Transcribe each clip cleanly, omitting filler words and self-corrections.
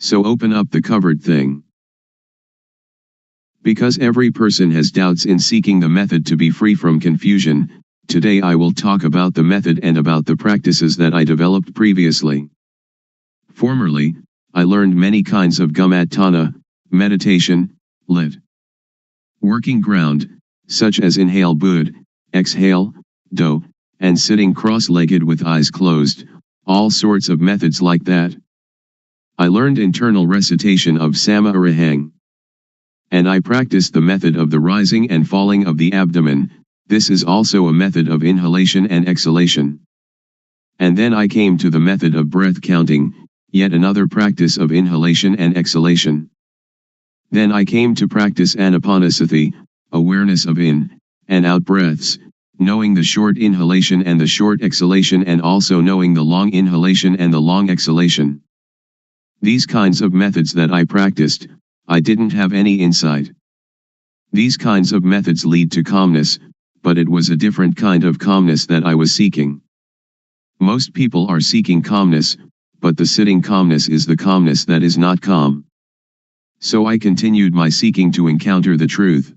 So open up the covered thing. Because every person has doubts in seeking the method to be free from confusion, today I will talk about the method and about the practices that I developed previously. Formerly, I learned many kinds of gumatana, meditation, lit. Working ground, such as inhale bud, exhale, do, and sitting cross-legged with eyes closed, all sorts of methods like that. I learned internal recitation of Sama Arahang. And I practiced the method of the rising and falling of the abdomen. This is also a method of inhalation and exhalation. And then I came to the method of breath counting, yet another practice of inhalation and exhalation. Then I came to practice anapanasati, awareness of in and out breaths, knowing the short inhalation and the short exhalation, and also knowing the long inhalation and the long exhalation. These kinds of methods that I practiced, I didn't have any insight. These kinds of methods lead to calmness, but it was a different kind of calmness that I was seeking. Most people are seeking calmness, but the sitting calmness is the calmness that is not calm. So I continued my seeking to encounter the truth.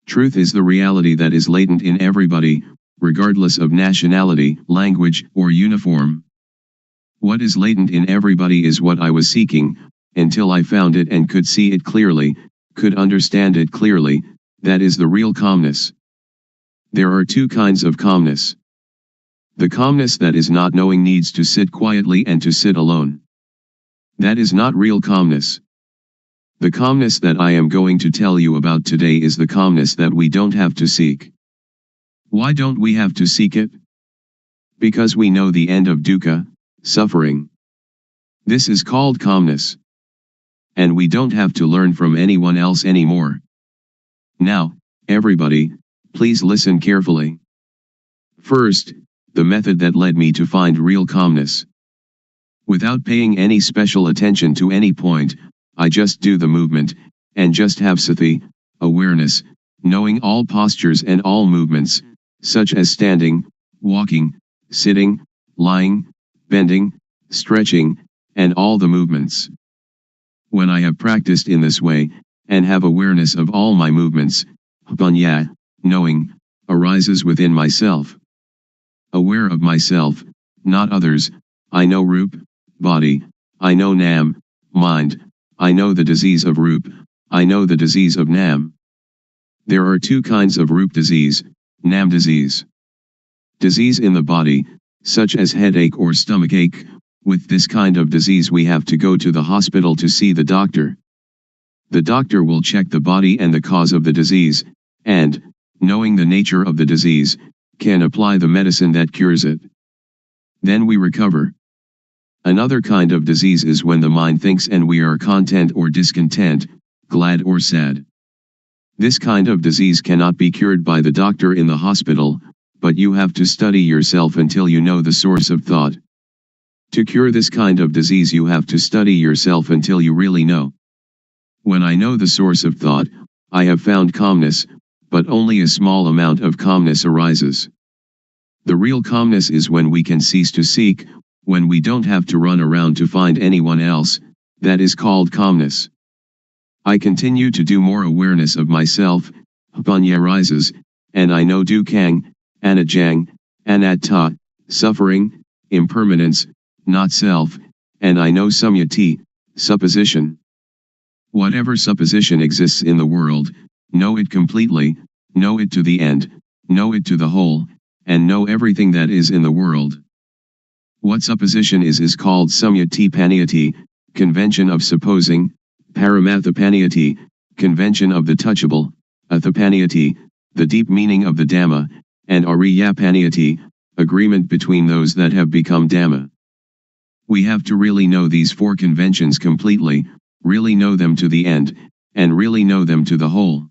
Truth is the reality that is latent in everybody, regardless of nationality, language, or uniform. What is latent in everybody is what I was seeking, until I found it and could see it clearly, could understand it clearly. That is the real calmness. There are two kinds of calmness. The calmness that is not knowing needs to sit quietly and to sit alone. That is not real calmness. The calmness that I am going to tell you about today is the calmness that we don't have to seek. Why don't we have to seek it? Because we know the end of dukkha, suffering. This is called calmness. And we don't have to learn from anyone else anymore. Now, everybody, please listen carefully. First, the method that led me to find real calmness. Without paying any special attention to any point, I just do the movement, and just have sati, awareness, knowing all postures and all movements, such as standing, walking, sitting, lying, bending, stretching, and all the movements. When I have practiced in this way, and have awareness of all my movements, panya, knowing, arises within myself. Aware of myself, not others, I know rup, body, I know nam, mind, I know the disease of rup, I know the disease of nam. There are two kinds of rup disease, nam disease. Disease in the body, such as headache or stomachache. With this kind of disease we have to go to the hospital to see the doctor. The doctor will check the body and the cause of the disease, and, knowing the nature of the disease, can apply the medicine that cures it. Then we recover. Another kind of disease is when the mind thinks and we are content or discontent, glad or sad. This kind of disease cannot be cured by the doctor in the hospital, but you have to study yourself until you know the source of thought. To cure this kind of disease you have to study yourself until you really know. When I know the source of thought, I have found calmness, but only a small amount of calmness arises. The real calmness is when we can cease to seek, when we don't have to run around to find anyone else. That is called calmness. I continue to do more awareness of myself, panya rises, and I know dukkang, anajang, anatta, suffering, impermanence, not self, and I know samyati, supposition. Whatever supposition exists in the world, know it completely, know it to the end, know it to the whole, and know everything that is in the world. What supposition is called samyati paniyati, convention of supposing, paramathapaniyati, convention of the touchable, athapaniyati, the deep meaning of the Dhamma, and ariyapaniyati, agreement between those that have become Dhamma. We have to really know these four conventions completely, really know them to the end, and really know them to the whole.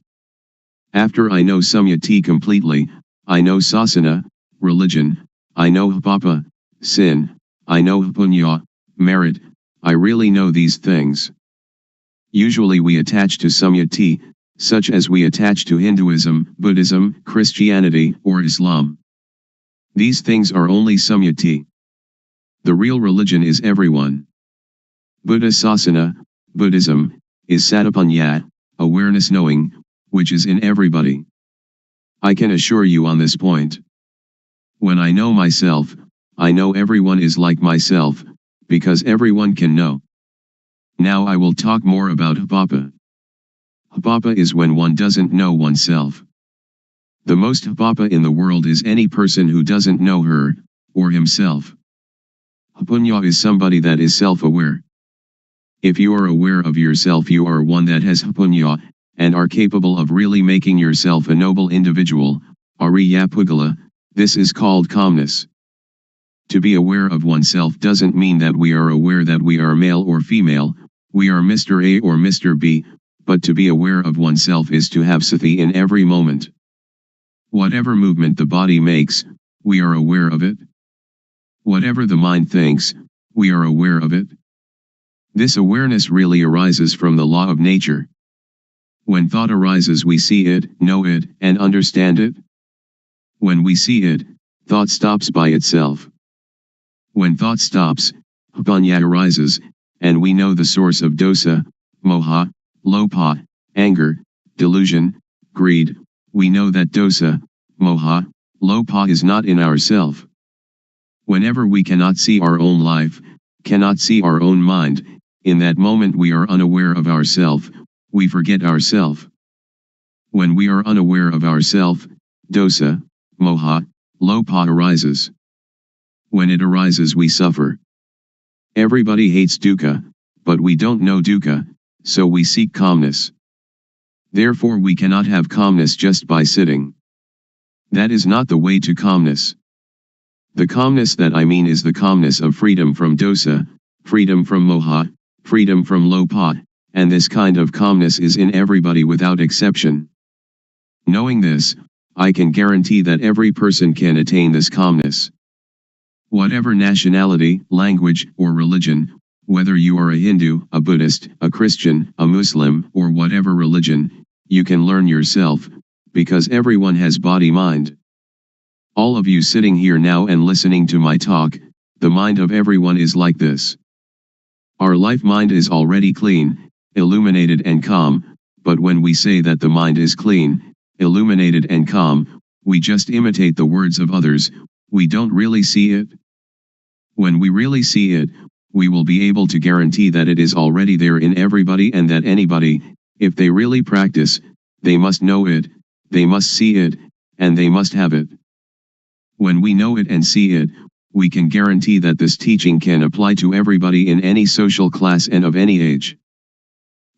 After I know Samyati completely, I know Sasana, religion, I know Papa, sin, I know Punya, merit, I really know these things. Usually we attach to Samyati, such as we attach to Hinduism, Buddhism, Christianity, or Islam. These things are only Samyati. The real religion is everyone. Buddha Sasana, Buddhism, is Satapanya, awareness knowing, which is in everybody. I can assure you on this point. When I know myself, I know everyone is like myself, because everyone can know. Now I will talk more about Hapapa. Hapapa is when one doesn't know oneself. The most Hapapa in the world is any person who doesn't know her, or himself. Hapunya is somebody that is self-aware. If you are aware of yourself, you are one that has Hapunya, and are capable of really making yourself a noble individual, Ariya Pugala. This is called calmness. To be aware of oneself doesn't mean that we are aware that we are male or female, we are Mr. A or Mr. B, but to be aware of oneself is to have sati in every moment. Whatever movement the body makes, we are aware of it. Whatever the mind thinks, we are aware of it. This awareness really arises from the law of nature. When thought arises, we see it, know it, and understand it. When we see it, thought stops by itself. When thought stops, Hapanya arises, and we know the source of dosa, moha, lopa, anger, delusion, greed. We know that dosa, moha, lopa is not in ourself. Whenever we cannot see our own life, cannot see our own mind, in that moment we are unaware of ourself, we forget ourself. When we are unaware of ourself, dosa, moha, lopa arises. When it arises, we suffer. Everybody hates dukkha, but we don't know dukkha, so we seek calmness. Therefore we cannot have calmness just by sitting. That is not the way to calmness. The calmness that I mean is the calmness of freedom from dosa, freedom from moha, freedom from lopa, and this kind of calmness is in everybody without exception. Knowing this, I can guarantee that every person can attain this calmness. Whatever nationality, language, or religion, whether you are a Hindu, a Buddhist, a Christian, a Muslim, or whatever religion, you can learn yourself, because everyone has body-mind. All of you sitting here now and listening to my talk, the mind of everyone is like this. Our life mind is already clean, illuminated and calm, but when we say that the mind is clean, illuminated and calm, we just imitate the words of others, we don't really see it. When we really see it, we will be able to guarantee that it is already there in everybody and that anybody, if they really practice, they must know it, they must see it, and they must have it. When we know it and see it, we can guarantee that this teaching can apply to everybody in any social class and of any age.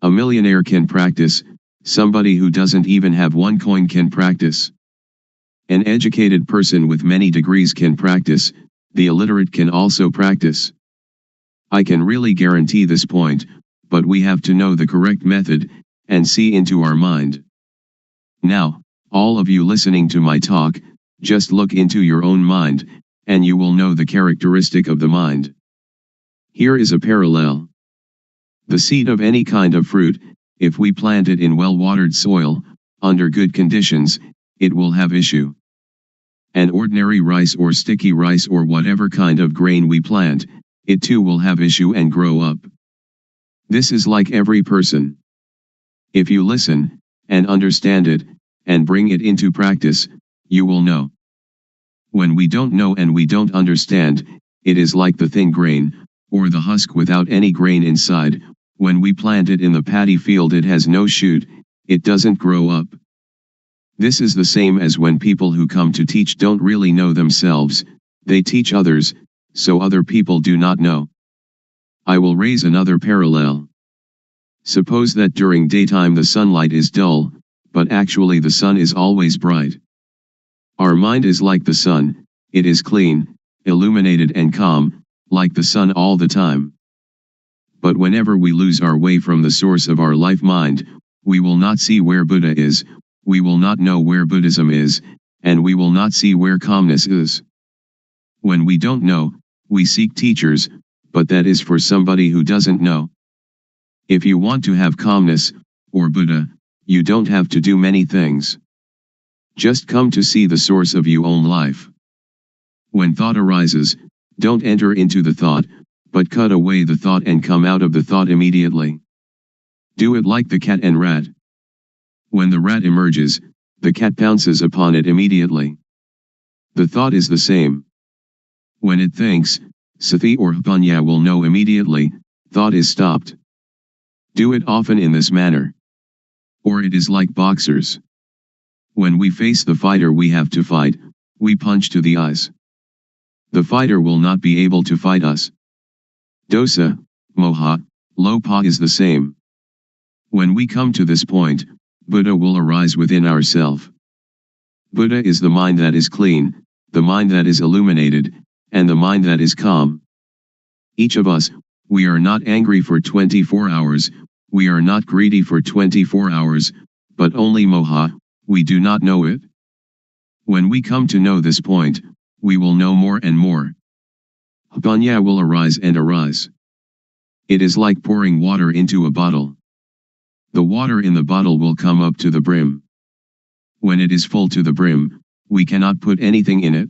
A millionaire can practice, somebody who doesn't even have one coin can practice. An educated person with many degrees can practice, the illiterate can also practice. I can really guarantee this point, but we have to know the correct method, and see into our mind. Now, all of you listening to my talk, just look into your own mind, and you will know the characteristic of the mind. Here is a parallel. The seed of any kind of fruit, if we plant it in well-watered soil, under good conditions, it will have issue. And ordinary rice or sticky rice or whatever kind of grain we plant, it too will have issue and grow up. This is like every person. If you listen, and understand it, and bring it into practice, you will know. When we don't know and we don't understand, it is like the thin grain, or the husk without any grain inside. When we plant it in the paddy field, it has no shoot, it doesn't grow up. This is the same as when people who come to teach don't really know themselves, they teach others, so other people do not know. I will raise another parallel. Suppose that during daytime the sunlight is dull, but actually the sun is always bright. Our mind is like the sun, It is clean, illuminated and calm, like the sun all the time. But whenever we lose our way from the source of our life mind, we will not see where Buddha is, we will not know where Buddhism is, and we will not see where calmness is. When we don't know, we seek teachers, but that is for somebody who doesn't know. If you want to have calmness, or Buddha, you don't have to do many things. Just come to see the source of your own life. When thought arises, don't enter into the thought, but cut away the thought and come out of the thought immediately. Do it like the cat and rat. When the rat emerges, the cat pounces upon it immediately. The thought is the same. When it thinks, sati or panya will know immediately, thought is stopped. Do it often in this manner. Or it is like boxers. When we face the fighter we have to fight, we punch to the eyes. The fighter will not be able to fight us. Dosa, moha, lopa is the same. When we come to this point, Buddha will arise within ourself. Buddha is the mind that is clean, the mind that is illuminated, and the mind that is calm. Each of us, we are not angry for 24 hours, we are not greedy for 24 hours, but only moha, we do not know it. When we come to know this point, we will know more and more. Panya will arise and arise. It is like pouring water into a bottle. The water in the bottle will come up to the brim. When it is full to the brim, we cannot put anything in it.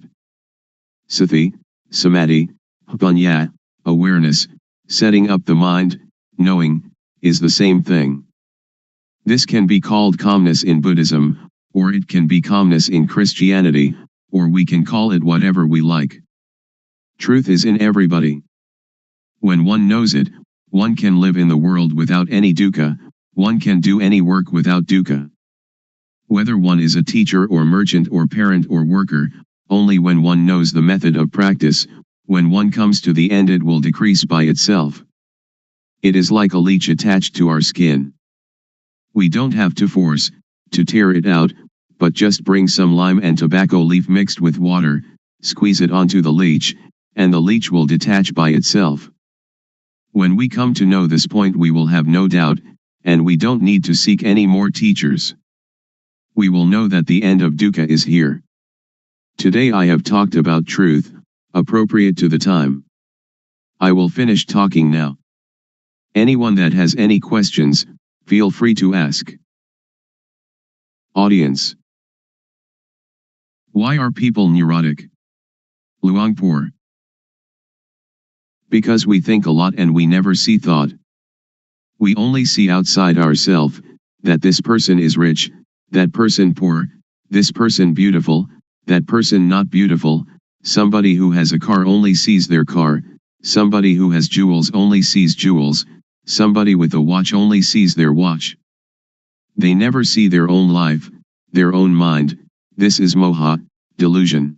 Sati, samadhi, panya, awareness, setting up the mind, knowing, is the same thing. This can be called calmness in Buddhism, or it can be calmness in Christianity, or we can call it whatever we like. Truth is in everybody. When one knows it, one can live in the world without any dukkha, one can do any work without dukkha. Whether one is a teacher or merchant or parent or worker, only when one knows the method of practice, when one comes to the end it will decrease by itself. It is like a leech attached to our skin. We don't have to force, to tear it out, but just bring some lime and tobacco leaf mixed with water, squeeze it onto the leech, and the leech will detach by itself. When we come to know this point we will have no doubt, and we don't need to seek any more teachers. We will know that the end of dukkha is here. Today I have talked about truth, appropriate to the time. I will finish talking now. Anyone that has any questions, feel free to ask. Audience. Why are people neurotic? Luangpor. Because we think a lot and we never see thought. We only see outside ourselves, that this person is rich, that person poor, this person beautiful, that person not beautiful, somebody who has a car only sees their car, somebody who has jewels only sees jewels, somebody with a watch only sees their watch. They never see their own life, their own mind. This is moha, delusion.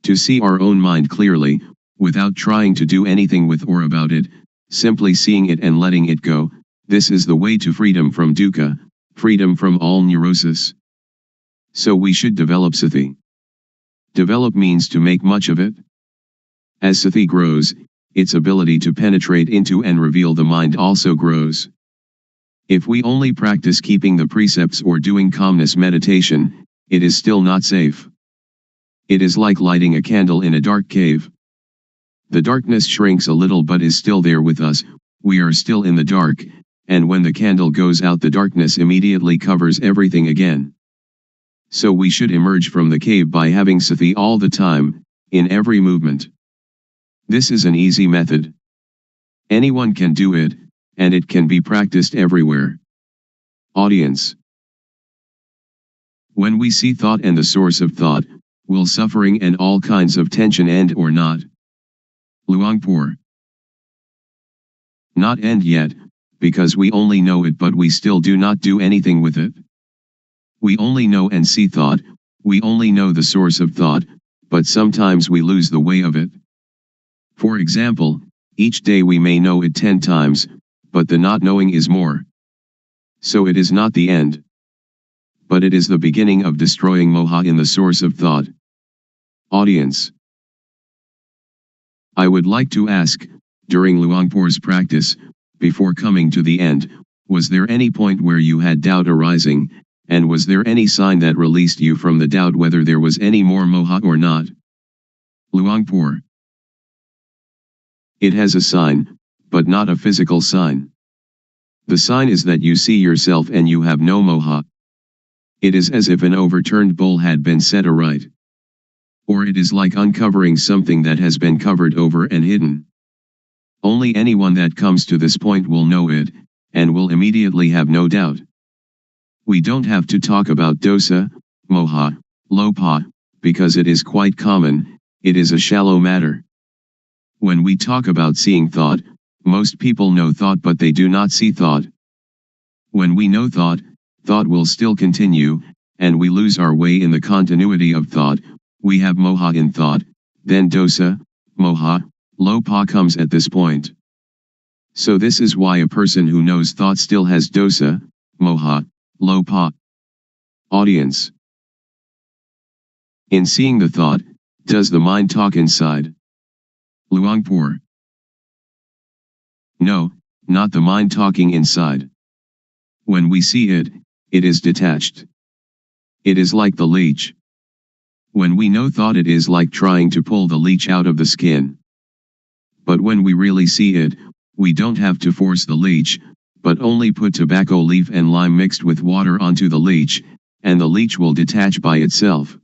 To see our own mind clearly, without trying to do anything with or about it, simply seeing it and letting it go, this is the way to freedom from dukkha, freedom from all neurosis. So we should develop sati. Develop means to make much of it. As sati grows, its ability to penetrate into and reveal the mind also grows. If we only practice keeping the precepts or doing calmness meditation, it is still not safe. It is like lighting a candle in a dark cave. The darkness shrinks a little but is still there with us, we are still in the dark, and when the candle goes out the darkness immediately covers everything again. So we should emerge from the cave by having sati all the time, in every movement. This is an easy method. Anyone can do it, and it can be practiced everywhere. Audience. When we see thought and the source of thought, will suffering and all kinds of tension end or not? Luangpor. Not end yet, because we only know it but we still do not do anything with it. We only know and see thought, we only know the source of thought, but sometimes we lose the way of it. For example, each day we may know it 10 times, but the not knowing is more. So it is not the end. But it is the beginning of destroying moha in the source of thought. Audience. I would like to ask, during Luangpor's practice, before coming to the end, was there any point where you had doubt arising, and was there any sign that released you from the doubt whether there was any more moha or not? Luangpor. It has a sign, but not a physical sign. The sign is that you see yourself and you have no moha. It is as if an overturned bowl had been set aright. Or it is like uncovering something that has been covered over and hidden. Only anyone that comes to this point will know it, and will immediately have no doubt. We don't have to talk about dosa, moha, lopa, because it is quite common, it is a shallow matter. When we talk about seeing thought, most people know thought but they do not see thought. When we know thought, thought will still continue, and we lose our way in the continuity of thought. We have moha in thought, then dosa, moha, lopa comes at this point. So this is why a person who knows thought still has dosa, moha, lopa. Audience. In seeing the thought, does the mind talk inside? Luangpor. No, not the mind talking inside. When we see it, it is detached. It is like the leech. When we know thought, it is like trying to pull the leech out of the skin. But when we really see it, we don't have to force the leech, but only put tobacco leaf and lime mixed with water onto the leech, and the leech will detach by itself.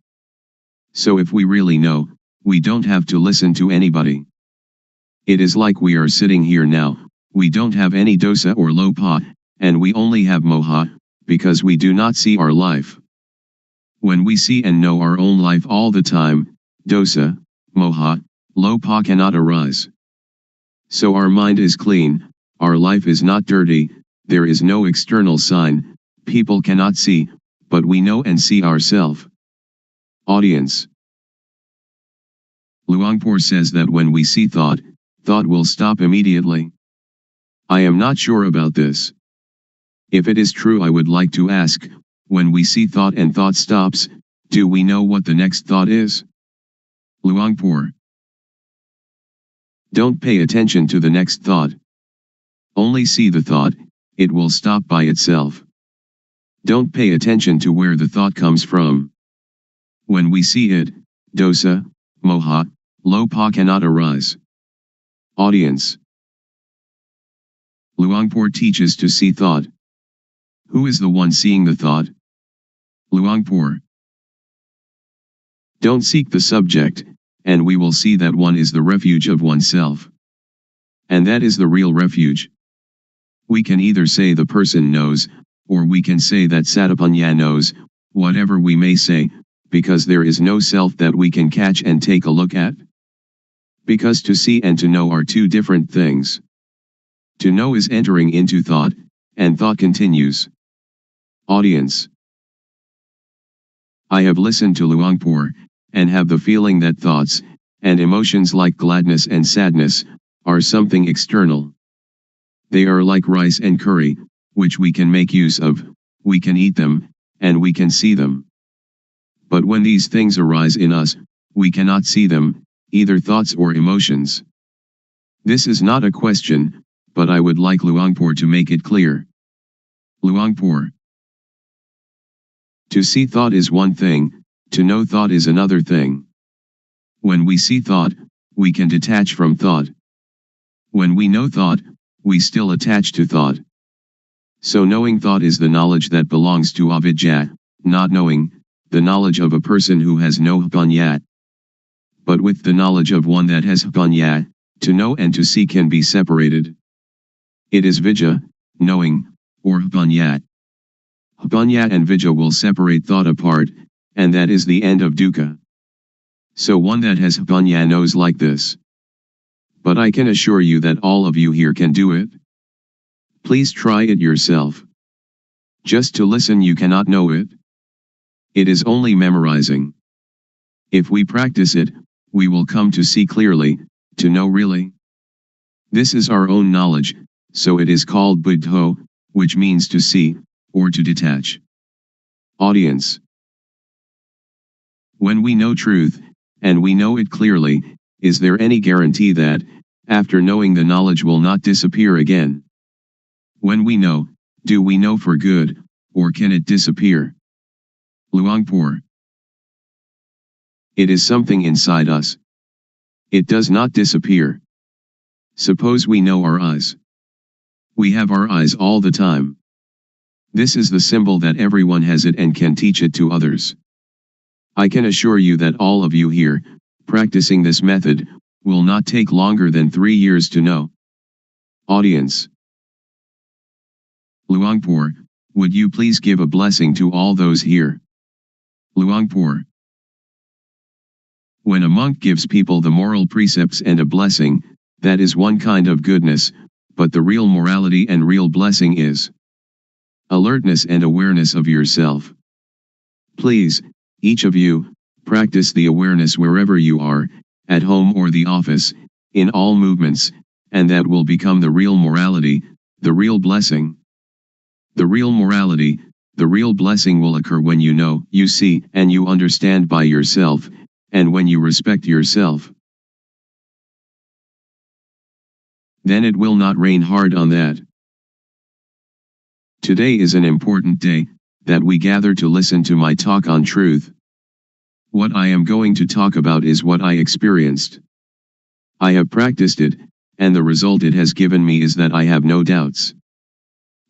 So if we really know, we don't have to listen to anybody. It is like we are sitting here now, we don't have any dosa or lopa, and we only have moha, because we do not see our life. When we see and know our own life all the time, dosa, moha, lopa cannot arise. So our mind is clean, our life is not dirty, there is no external sign, people cannot see, but we know and see ourselves. Audience. Luangpor says that when we see thought, thought will stop immediately. I am not sure about this. If it is true, I would like to ask, when we see thought and thought stops, do we know what the next thought is? Luangpor. Don't pay attention to the next thought. Only see the thought, it will stop by itself. Don't pay attention to where the thought comes from. When we see it, dosa, moha, lopa cannot arise. Audience. Luangpor teaches to see thought. Who is the one seeing the thought? Luangpor. Don't seek the subject, and we will see that one is the refuge of oneself. And that is the real refuge. We can either say the person knows, or we can say that Satapanya knows, whatever we may say, because there is no self that we can catch and take a look at. Because to see and to know are two different things. To know is entering into thought, and thought continues. Audience. I have listened to Luangpor, and have the feeling that thoughts, and emotions like gladness and sadness, are something external. They are like rice and curry, which we can make use of, we can eat them, and we can see them. But when these things arise in us, we cannot see them, either thoughts or emotions. This is not a question, but I would like Luangpor to make it clear. Luangpor. To see thought is one thing, to know thought is another thing. When we see thought, we can detach from thought. When we know thought, we still attach to thought. So knowing thought is the knowledge that belongs to avidya, not knowing, the knowledge of a person who has no panya. But with the knowledge of one that has panya, to know and to see can be separated. It is vidya, knowing, or panya. Panya and vidya will separate thought apart, and that is the end of dukkha. So one that has panya knows like this. But I can assure you that all of you here can do it. Please try it yourself. Just to listen you cannot know it. It is only memorizing. If we practice it, we will come to see clearly, to know really. This is our own knowledge, so it is called buddho, which means to see, or to detach. Audience. When we know truth, and we know it clearly, is there any guarantee that, after knowing, the knowledge will not disappear again? When we know, do we know for good, or can it disappear? Luangpor. It is something inside us. It does not disappear. Suppose we know our eyes. We have our eyes all the time. This is the symbol that everyone has it and can teach it to others. I can assure you that all of you here, practicing this method, will not take longer than 3 years to know. Audience. Luangpor, would you please give a blessing to all those here? Luangpor. When a monk gives people the moral precepts and a blessing, that is one kind of goodness, but the real morality and real blessing is alertness and awareness of yourself. Please, each of you, practice the awareness wherever you are, at home or the office, in all movements, and that will become the real morality, the real blessing. The real morality, the real blessing will occur when you know, you see, and you understand by yourself, and when you respect yourself. Then it will not rain hard on that. Today is an important day, that we gather to listen to my talk on truth. What I am going to talk about is what I experienced. I have practiced it, and the result it has given me is that I have no doubts.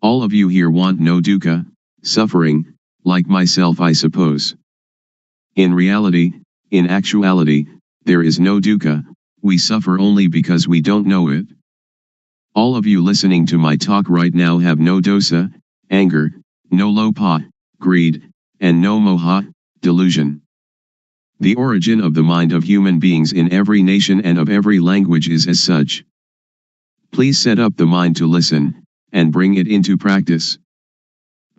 All of you here want no dukkha, suffering, like myself, I suppose. In reality, in actuality, there is no dukkha, we suffer only because we don't know it. All of you listening to my talk right now have no dosa, anger, no lopha, greed, and no moha, delusion. The origin of the mind of human beings in every nation and of every language is as such. Please set up the mind to listen, and bring it into practice.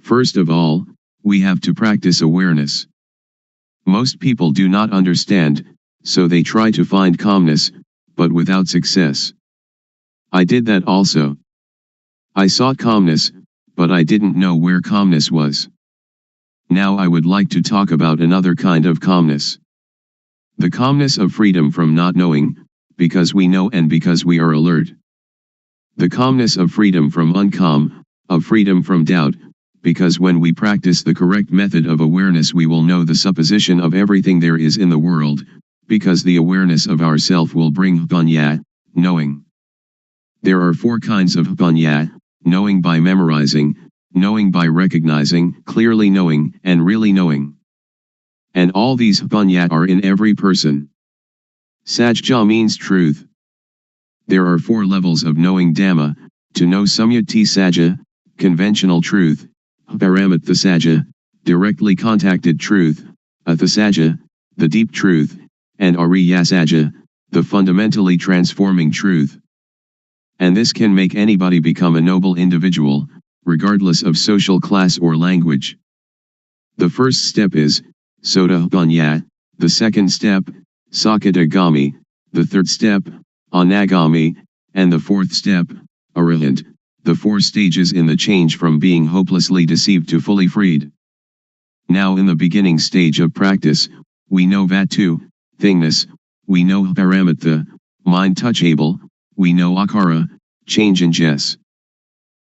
First of all, we have to practice awareness. Most people do not understand, so they try to find calmness, but without success. I did that also. I sought calmness, but I didn't know where calmness was. Now I would like to talk about another kind of calmness. The calmness of freedom from not knowing, because we know and because we are alert. The calmness of freedom from uncalm, of freedom from doubt, because when we practice the correct method of awareness we will know the supposition of everything there is in the world, because the awareness of ourself will bring panya, knowing. There are 4 kinds of panya: knowing by memorizing, knowing by recognizing, clearly knowing, and really knowing. And all these panya are in every person. Sajja means truth. There are 4 levels of knowing Dhamma: to know Samyati Sajja, conventional truth; Paramatha Sajja, directly contacted truth; Athasajja, the deep truth; and Ariyasajja, the fundamentally transforming truth. And this can make anybody become a noble individual, regardless of social class or language. The first step is Sotapanya, the second step, Sakadagami, the third step, Anagami, and the fourth step, Arahant, the 4 stages in the change from being hopelessly deceived to fully freed. Now in the beginning stage of practice, we know Vatu, thingness; we know Paramatha, mind touchable; we know Akara, change in Jess.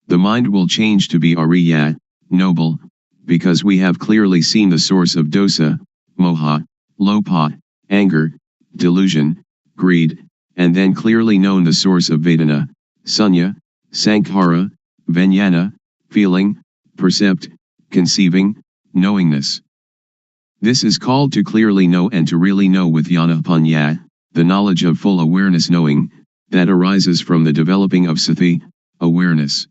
The mind will change to be Ariya, noble, because we have clearly seen the source of dosa, moha, lopha, anger, delusion, greed, and then clearly known the source of Vedana, sunya, sankhara, vijnana, feeling, percept, conceiving, knowingness. This is called to clearly know and to really know with jnana-panya, the knowledge of full awareness knowing, that arises from the developing of sati, awareness.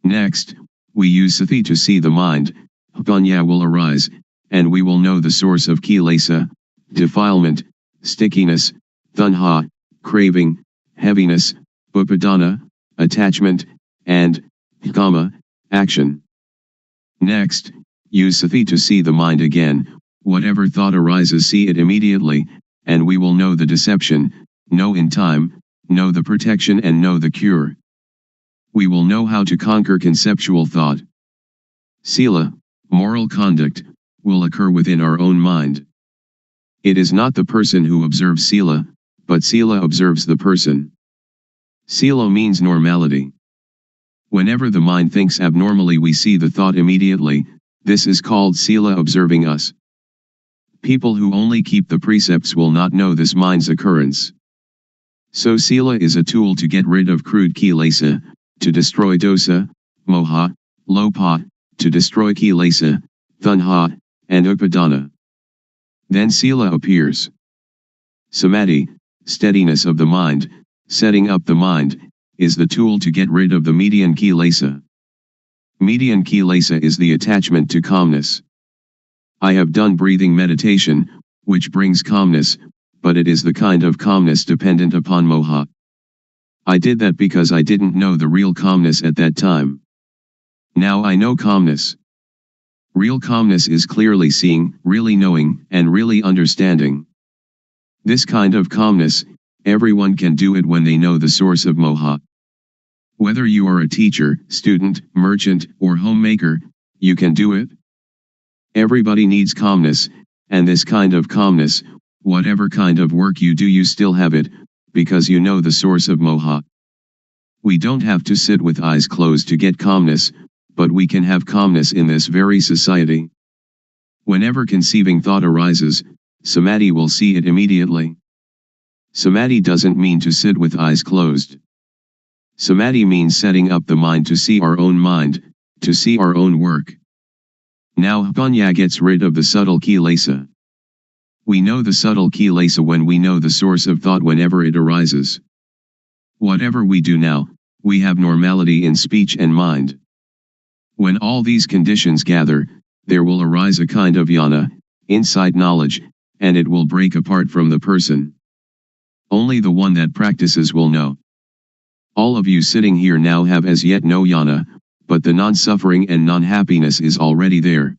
Next, we use sati to see the mind; panya will arise, and we will know the source of kilesa, defilement, stickiness, tanha, craving, heaviness, upadana, attachment, and kama, action. Next, use sati to see the mind again; whatever thought arises, see it immediately, and we will know the deception, know in time, know the protection, and know the cure. We will know how to conquer conceptual thought. Sila, moral conduct, will occur within our own mind. It is not the person who observes sila, but sila observes the person. Sila means normality. Whenever the mind thinks abnormally, we see the thought immediately. This is called sila observing us. People who only keep the precepts will not know this mind's occurrence. So sila is a tool to get rid of crude kilesa, to destroy dosa, moha, lopa, to destroy kilesa, tanha, and upadana. Then sila appears. Samadhi, steadiness of the mind, setting up the mind, is the tool to get rid of the median kilesa. Median kilesa is the attachment to calmness. I have done breathing meditation, which brings calmness, but it is the kind of calmness dependent upon moha. I did that because I didn't know the real calmness at that time. Now I know calmness. Real calmness is clearly seeing, really knowing, and really understanding. This kind of calmness, everyone can do it when they know the source of moha. Whether you are a teacher, student, merchant, or homemaker, you can do it. Everybody needs calmness, and this kind of calmness, whatever kind of work you do, you still have it, because you know the source of moha. We don't have to sit with eyes closed to get calmness, but we can have calmness in this very society. Whenever conceiving thought arises, samadhi will see it immediately. Samadhi doesn't mean to sit with eyes closed. Samadhi means setting up the mind to see our own mind, to see our own work. Now panya gets rid of the subtle kilesa. We know the subtle kilesa when we know the source of thought whenever it arises. Whatever we do now, we have normality in speech and mind. When all these conditions gather, there will arise a kind of jnana, insight knowledge, and it will break apart from the person. Only the one that practices will know. All of you sitting here now have as yet no jnana, but the non-suffering and non-happiness is already there.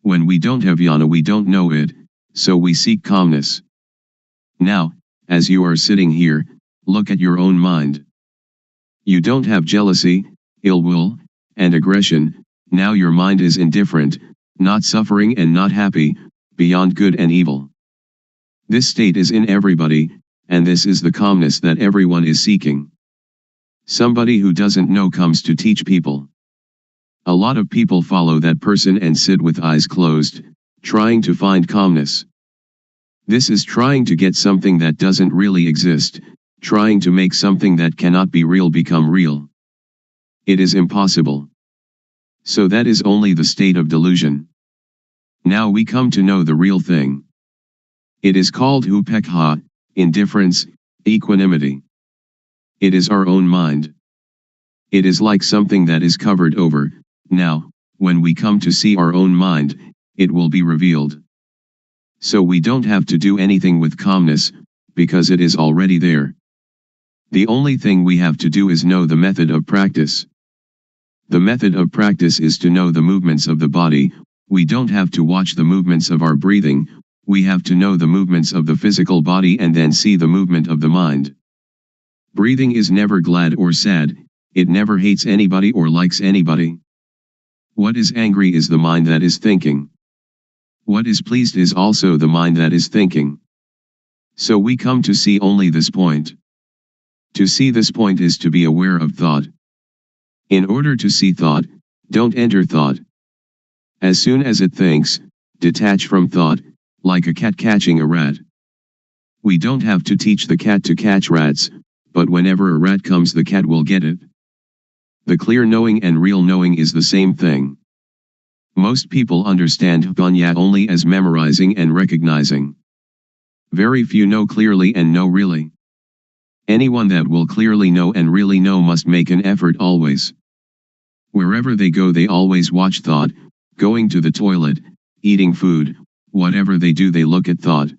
When we don't have jnana, we don't know it, so we seek calmness. Now, as you are sitting here, look at your own mind. You don't have jealousy, ill will, and aggression. Now your mind is indifferent, not suffering and not happy, beyond good and evil. This state is in everybody, and this is the calmness that everyone is seeking. Somebody who doesn't know comes to teach people. A lot of people follow that person and sit with eyes closed, trying to find calmness. This is trying to get something that doesn't really exist, trying to make something that cannot be real become real. It is impossible. So that is only the state of delusion. Now we come to know the real thing. It is called upekha, indifference, equanimity. It is our own mind. It is like something that is covered over. Now, when we come to see our own mind, it will be revealed. So we don't have to do anything with calmness, because it is already there. The only thing we have to do is know the method of practice. The method of practice is to know the movements of the body. We don't have to watch the movements of our breathing, we have to know the movements of the physical body and then see the movement of the mind. Breathing is never glad or sad, it never hates anybody or likes anybody. What is angry is the mind that is thinking. What is pleased is also the mind that is thinking. So we come to see only this point. To see this point is to be aware of thought. In order to see thought, don't enter thought. As soon as it thinks, detach from thought, like a cat catching a rat. We don't have to teach the cat to catch rats, but whenever a rat comes, the cat will get it. The clear knowing and real knowing is the same thing. Most people understand panya only as memorizing and recognizing. Very few know clearly and know really. Anyone that will clearly know and really know must make an effort always. Wherever they go, they always watch thought, going to the toilet, eating food, whatever they do, they look at thought.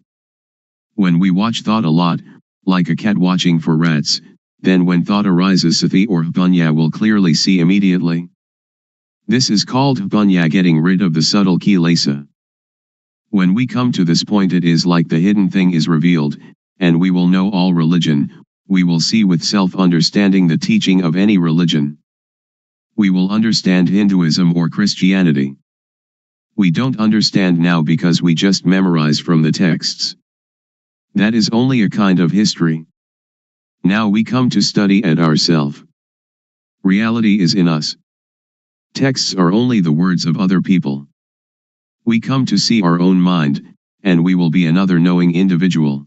When we watch thought a lot, like a cat watching for rats, then when thought arises, sati or panya will clearly see immediately. This is called panya, getting rid of the subtle kilesa. When we come to this point, it is like the hidden thing is revealed, and we will know all religion. We will see with self-understanding the teaching of any religion. We will understand Hinduism or Christianity. We don't understand now because we just memorize from the texts. That is only a kind of history. Now we come to study at ourself. Reality is in us. Texts are only the words of other people. We come to see our own mind, and we will be another knowing individual.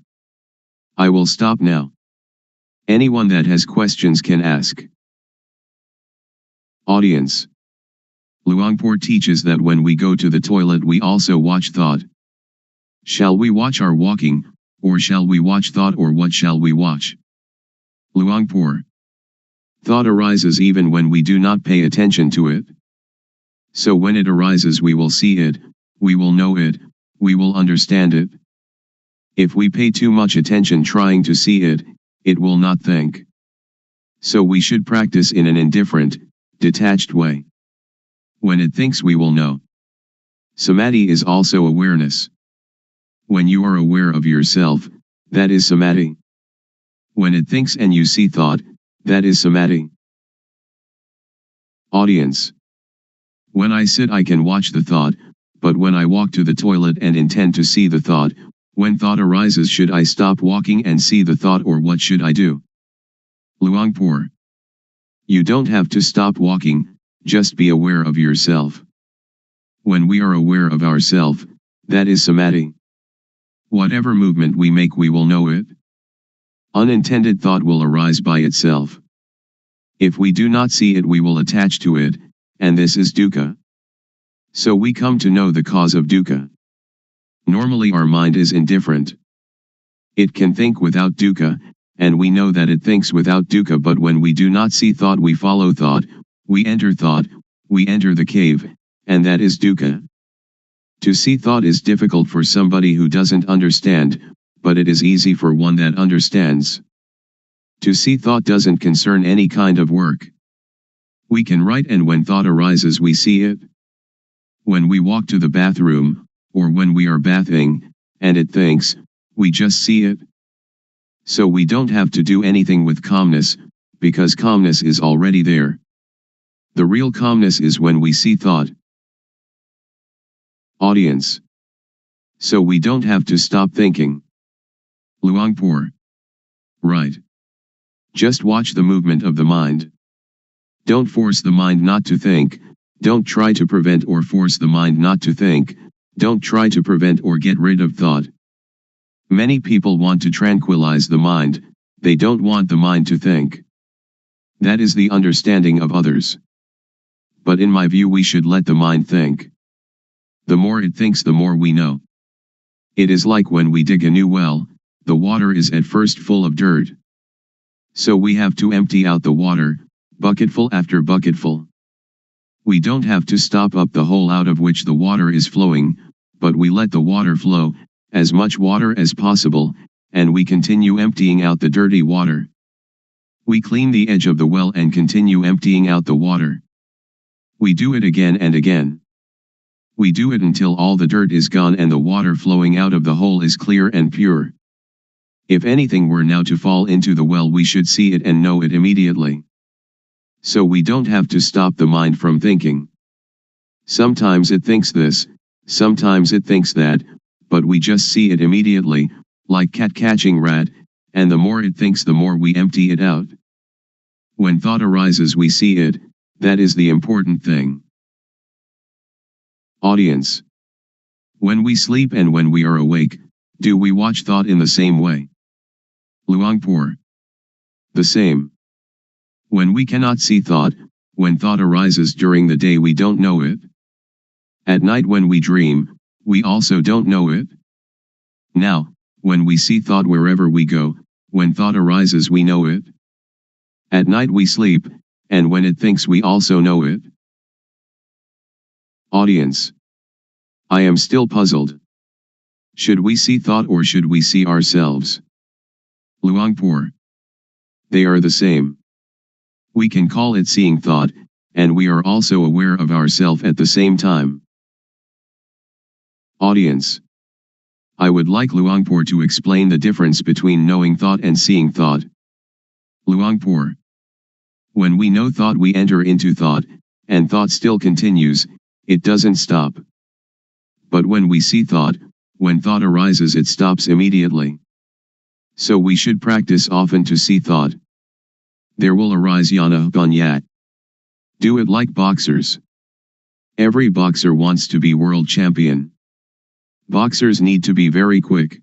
I will stop now. Anyone that has questions can ask. Audience. Luangpor teaches that when we go to the toilet we also watch thought. Shall we watch our walking, or shall we watch thought, or what shall we watch? Luangpor. Thought arises even when we do not pay attention to it. So when it arises we will see it, we will know it, we will understand it. If we pay too much attention trying to see it, it will not think. So we should practice in an indifferent, detached way. When it thinks we will know. Samadhi is also awareness. When you are aware of yourself, that is samadhi. When it thinks and you see thought, that is samadhi. Audience. When I sit I can watch the thought, but when I walk to the toilet and intend to see the thought, when thought arises should I stop walking and see the thought, or what should I do? Luangpor. You don't have to stop walking, just be aware of yourself. When we are aware of ourself, that is samadhi. Whatever movement we make we will know it. Unintended thought will arise by itself. If we do not see it we will attach to it, and this is dukkha. So we come to know the cause of dukkha. Normally our mind is indifferent. It can think without dukkha, and we know that it thinks without dukkha, but when we do not see thought we follow thought, we enter the cave, and that is dukkha. To see thought is difficult for somebody who doesn't understand, but it is easy for one that understands. To see thought doesn't concern any kind of work. We can write, and when thought arises we see it. When we walk to the bathroom, or when we are bathing, and it thinks, we just see it. So we don't have to do anything with calmness, because calmness is already there. The real calmness is when we see thought. Audience. So we don't have to stop thinking. Luangpor. Right. Just watch the movement of the mind. Don't force the mind not to think, don't try to prevent or force the mind not to think, don't try to prevent or get rid of thought. Many people want to tranquilize the mind, they don't want the mind to think. That is the understanding of others. But in my view we should let the mind think. The more it thinks the more we know. It is like when we dig a new well, the water is at first full of dirt. So we have to empty out the water, bucketful after bucketful. We don't have to stop up the hole out of which the water is flowing, but we let the water flow, as much water as possible, and we continue emptying out the dirty water. We clean the edge of the well and continue emptying out the water. We do it again and again. We do it until all the dirt is gone and the water flowing out of the hole is clear and pure. If anything were now to fall into the well we should see it and know it immediately. So we don't have to stop the mind from thinking. Sometimes it thinks this, sometimes it thinks that, but we just see it immediately, like cat catching rat, and the more it thinks the more we empty it out. When thought arises we see it, that is the important thing. Audience. When we sleep and when we are awake, do we watch thought in the same way? Luangpor. The same. When we cannot see thought, when thought arises during the day we don't know it. At night when we dream, we also don't know it. Now, when we see thought wherever we go, when thought arises we know it. At night we sleep, and when it thinks we also know it. Audience. I am still puzzled. Should we see thought or should we see ourselves? Luangpor. They are the same. We can call it seeing thought, and we are also aware of ourself at the same time. Audience. I would like Luangpor to explain the difference between knowing thought and seeing thought. Luangpor. When we know thought we enter into thought, and thought still continues, it doesn't stop. But when we see thought, when thought arises it stops immediately. So we should practice often to see thought. There will arise yana ganya. Do it like boxers. Every boxer wants to be world champion. Boxers need to be very quick.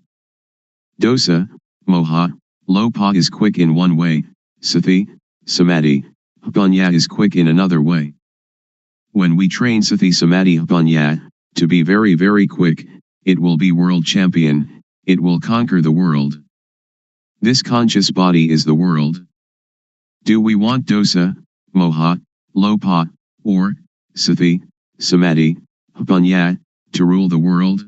Dosa, moha, lopa is quick in one way, sati, samadhi, panya is quick in another way. When we train sati samadhi panya, to be very very quick, it will be world champion, it will conquer the world. This conscious body is the world. Do we want dosa, moha, lopa, or sati, samadhi, panya, to rule the world?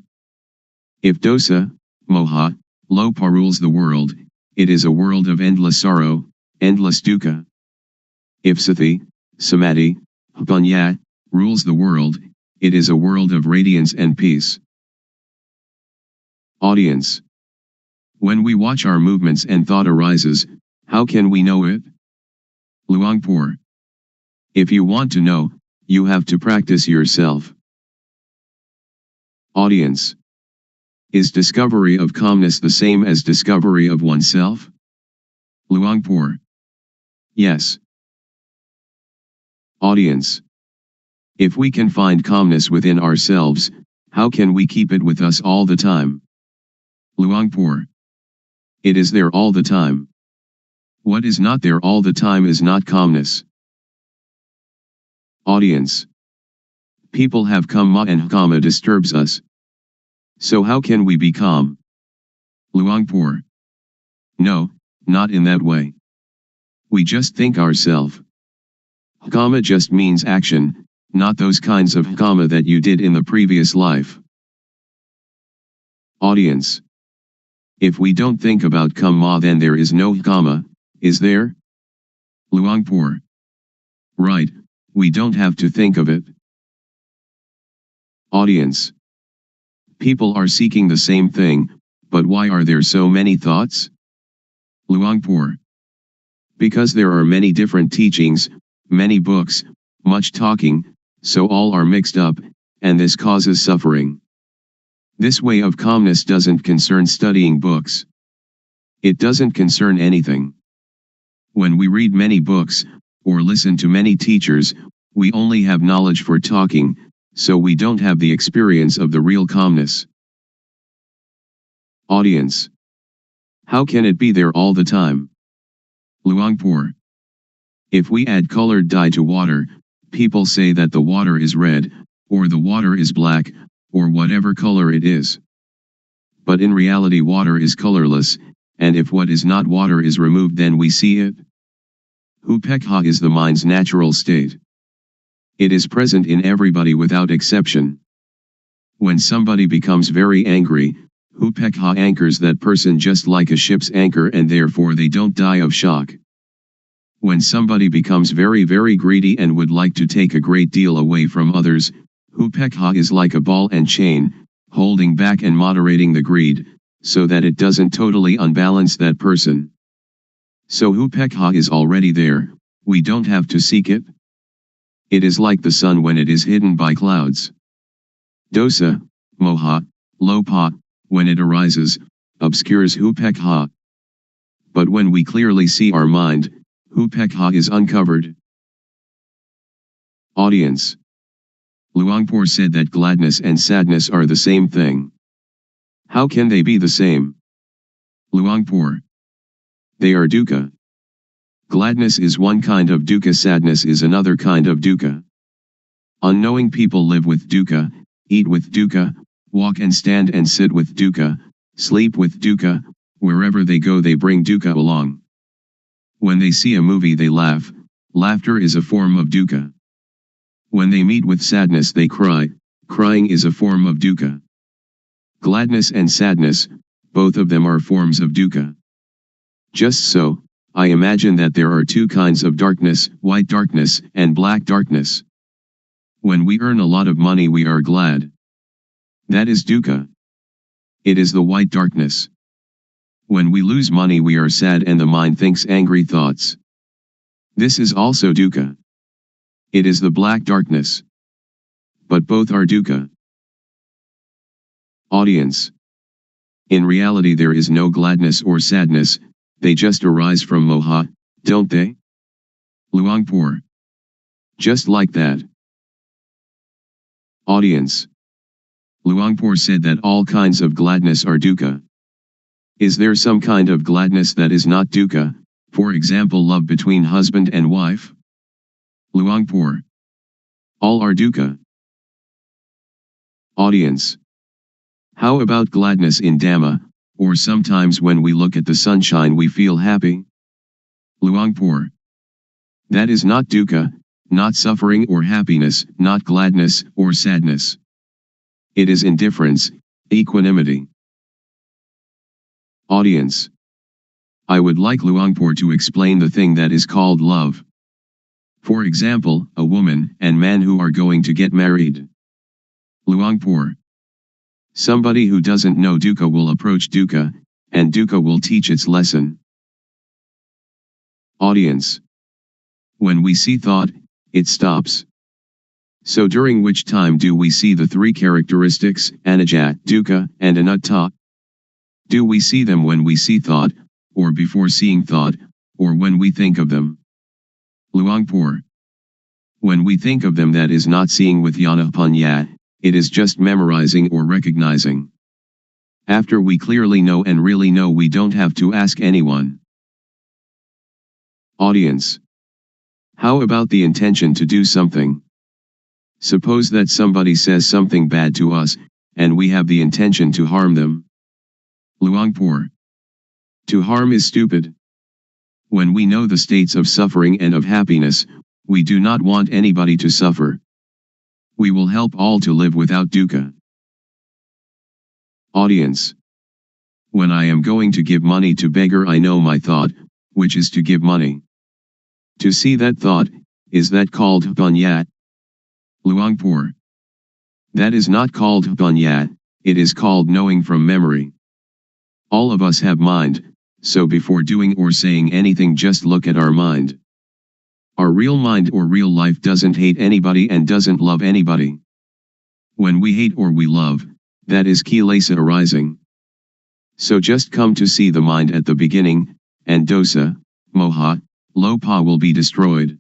If dosa, moha, lopa rules the world, it is a world of endless sorrow, endless dukkha. If sati, samadhi, panya, rules the world, it is a world of radiance and peace. Audience. When we watch our movements and thought arises, how can we know it? Luangpor. If you want to know, you have to practice yourself. Audience. Is discovery of calmness the same as discovery of oneself? Luangpor. Yes. Audience. If we can find calmness within ourselves, how can we keep it with us all the time? Luangpor. It is there all the time. What is not there all the time is not calmness. Audience. People have kamma and kamma disturbs us. So how can we be calm? Luangpor. No, not in that way. We just think ourself. Kamma just means action, not those kinds of kamma that you did in the previous life. Audience. If we don't think about kamma then there is no kamma, is there? Luangpor. Right, we don't have to think of it. Audience. People are seeking the same thing, but why are there so many thoughts? Luangpor. Because there are many different teachings, many books, much talking, so all are mixed up, and this causes suffering. This way of calmness doesn't concern studying books. It doesn't concern anything. When we read many books, or listen to many teachers, we only have knowledge for talking, so we don't have the experience of the real calmness. Audience. How can it be there all the time? Luangpor. If we add colored dye to water, people say that the water is red, or the water is black, or whatever color it is. But in reality water is colorless, and if what is not water is removed then we see it. Upekha is the mind's natural state. It is present in everybody without exception. When somebody becomes very angry, upekha anchors that person just like a ship's anchor and therefore they don't die of shock. When somebody becomes very very greedy and would like to take a great deal away from others, upekha is like a ball and chain, holding back and moderating the greed, so that it doesn't totally unbalance that person. So upekha is already there, we don't have to seek it. It is like the sun when it is hidden by clouds. Dosa, moha, lopa, when it arises, obscures upekha. But when we clearly see our mind, upekha is uncovered. Audience. Luangpor said that gladness and sadness are the same thing. How can they be the same? Luangpor. They are dukkha. Gladness is one kind of dukkha, sadness is another kind of dukkha. Unknowing people live with dukkha, eat with dukkha, walk and stand and sit with dukkha, sleep with dukkha, wherever they go they bring dukkha along. When they see a movie they laugh, laughter is a form of dukkha. When they meet with sadness they cry, crying is a form of dukkha. Gladness and sadness, both of them are forms of dukkha. Just so, I imagine that there are two kinds of darkness, white darkness and black darkness. When we earn a lot of money we are glad. That is dukkha. It is the white darkness. When we lose money we are sad and the mind thinks angry thoughts. This is also dukkha. It is the black darkness. But both are dukkha. Audience. In reality there is no gladness or sadness, they just arise from moha, don't they? Luangpor. Just like that. Audience. Luangpor said that all kinds of gladness are dukkha. Is there some kind of gladness that is not dukkha, for example love between husband and wife? Luangpor. All are dukkha. Audience. How about gladness in Dhamma, or sometimes when we look at the sunshine we feel happy? Luangpor. That is not dukkha, not suffering or happiness, not gladness or sadness. It is indifference, equanimity. Audience. I would like Luangpor to explain the thing that is called love. For example, a woman and man who are going to get married. Luangpor. Somebody who doesn't know dukkha will approach dukkha, and dukkha will teach its lesson. Audience. When we see thought, it stops. So during which time do we see the three characteristics, anicca, dukkha, and anatta? Do we see them when we see thought, or before seeing thought, or when we think of them? Luangpor. When we think of them that is not seeing with jnana-panya, it is just memorizing or recognizing. After we clearly know and really know we don't have to ask anyone. Audience. How about the intention to do something? Suppose that somebody says something bad to us, and we have the intention to harm them. Luangpor. To harm is stupid. When we know the states of suffering and of happiness, we do not want anybody to suffer. We will help all to live without dukkha. Audience. When I am going to give money to beggar I know my thought, which is to give money. To see that thought, is that called panya? Luangpor. That is not called panya, it is called knowing from memory. All of us have mind, so before doing or saying anything just look at our mind. Our real mind or real life doesn't hate anybody and doesn't love anybody. When we hate or we love, that is kilesa arising. So just come to see the mind at the beginning, and dosa, moha, lopa will be destroyed.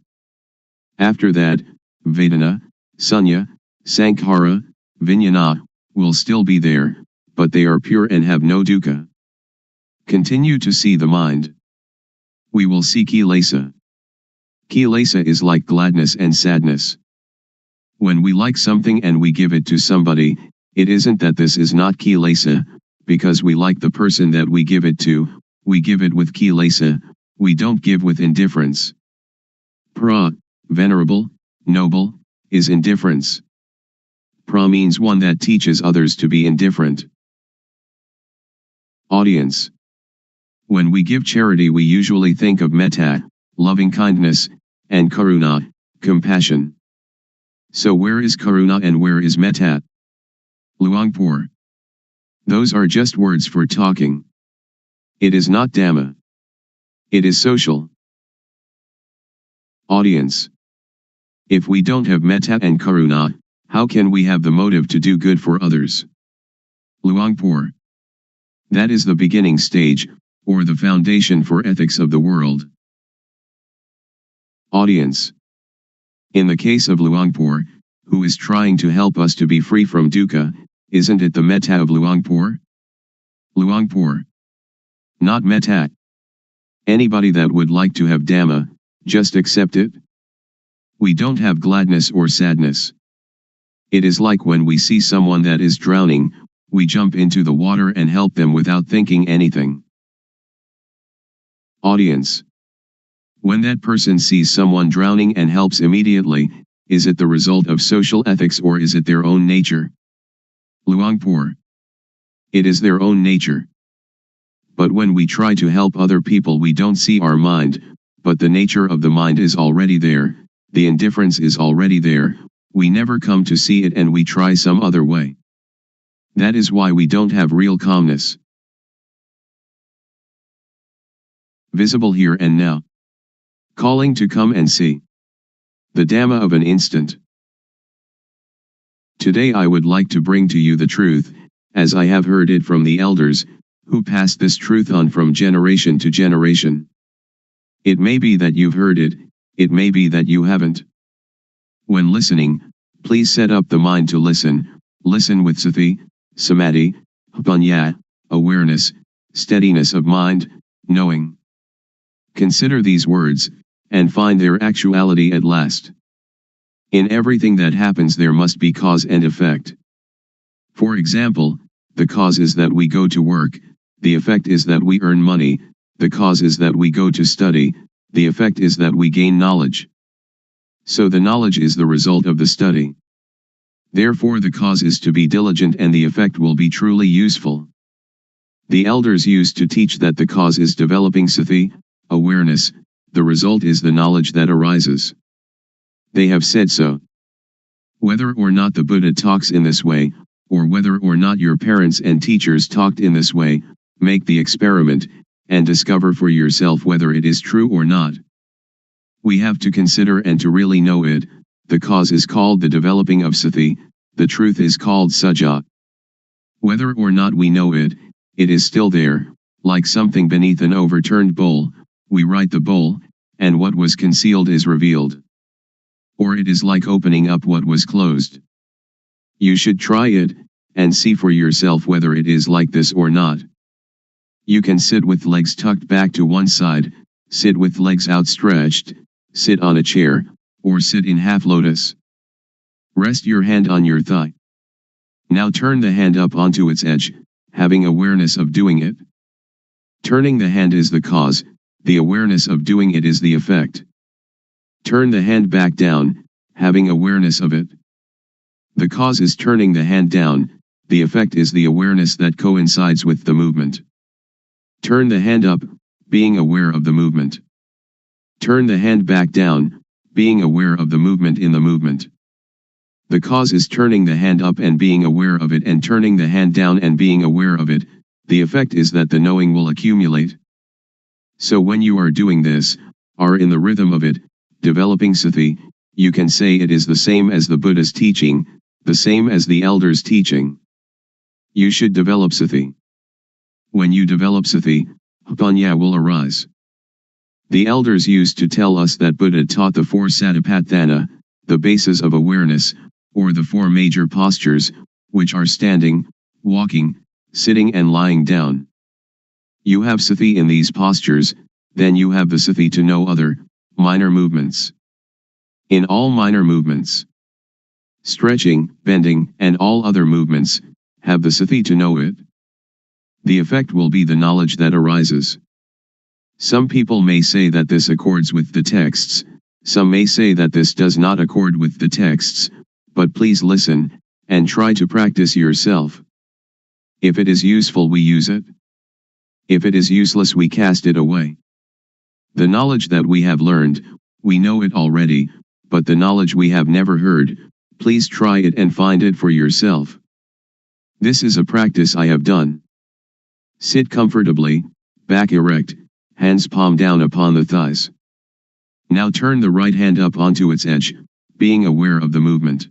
After that, vedana, sunya, sankhara, vijnana, will still be there, but they are pure and have no dukkha. Continue to see the mind. We will see kilesa. Kilesa is like gladness and sadness. When we like something and we give it to somebody, it isn't that this is not kilesa, because we like the person that we give it to, we give it with kilesa, we don't give with indifference. Pra, venerable, noble, is indifference. Pra means one that teaches others to be indifferent. Audience. When we give charity we usually think of metta, loving kindness, and karuna, compassion. So where is karuna and where is metta? Luangpor. Those are just words for talking. It is not Dhamma. It is social. Audience. If we don't have metta and karuna, how can we have the motive to do good for others? Luangpor. That is the beginning stage, or the foundation for ethics of the world. Audience. In the case of Luangpor, who is trying to help us to be free from dukkha, isn't it the metta of Luangpor? Luangpor. Not metta. Anybody that would like to have Dhamma, just accept it. We don't have gladness or sadness. It is like when we see someone that is drowning, we jump into the water and help them without thinking anything. Audience. When that person sees someone drowning and helps immediately, is it the result of social ethics or is it their own nature? Luangpor. It is their own nature. But when we try to help other people we don't see our mind, but the nature of the mind is already there, the indifference is already there, we never come to see it and we try some other way. That is why we don't have real calmness. Visible here and now. Calling to come and see. The Dhamma of an instant. Today I would like to bring to you the truth, as I have heard it from the elders, who passed this truth on from generation to generation. It may be that you've heard it, it may be that you haven't. When listening, please set up the mind to listen. Listen with sati, samadhi, panya, awareness, steadiness of mind, knowing. Consider these words, and find their actuality at last. In everything that happens there must be cause and effect. For example, the cause is that we go to work, the effect is that we earn money, the cause is that we go to study, the effect is that we gain knowledge. So the knowledge is the result of the study. Therefore the cause is to be diligent and the effect will be truly useful. The elders used to teach that the cause is developing sati, awareness, the result is the knowledge that arises. They have said so. Whether or not the Buddha talks in this way, or whether or not your parents and teachers talked in this way, make the experiment, and discover for yourself whether it is true or not. We have to consider and to really know it. The cause is called the developing of sati, the truth is called sajja. Whether or not we know it, it is still there, like something beneath an overturned bowl. We right the bowl, and what was concealed is revealed. Or it is like opening up what was closed. You should try it, and see for yourself whether it is like this or not. You can sit with legs tucked back to one side, sit with legs outstretched, sit on a chair, or sit in half lotus. Rest your hand on your thigh. Now turn the hand up onto its edge, having awareness of doing it. Turning the hand is the cause, the awareness of doing it is the effect. Turn the hand back down, having awareness of it. The cause is turning the hand down, the effect is the awareness that coincides with the movement. Turn the hand up, being aware of the movement. Turn the hand back down, being aware of the movement in the movement. The cause is turning the hand up and being aware of it and turning the hand down and being aware of it, the effect is that the knowing will accumulate. So when you are doing this, are in the rhythm of it, developing sati, you can say it is the same as the Buddha's teaching, the same as the elders' teaching. You should develop sati. When you develop sati, panya will arise. The elders used to tell us that Buddha taught the four satipatthana, the bases of awareness, or the four major postures, which are standing, walking, sitting and lying down. You have sati in these postures, then you have the sati to know other, minor movements. In all minor movements, stretching, bending, and all other movements, have the sati to know it. The effect will be the knowledge that arises. Some people may say that this accords with the texts, some may say that this does not accord with the texts, but please listen, and try to practice yourself. If it is useful we use it. If it is useless we cast it away. The knowledge that we have learned, we know it already, but the knowledge we have never heard, please try it and find it for yourself. This is a practice I have done. Sit comfortably, back erect, hands palm down upon the thighs. Now turn the right hand up onto its edge, being aware of the movement.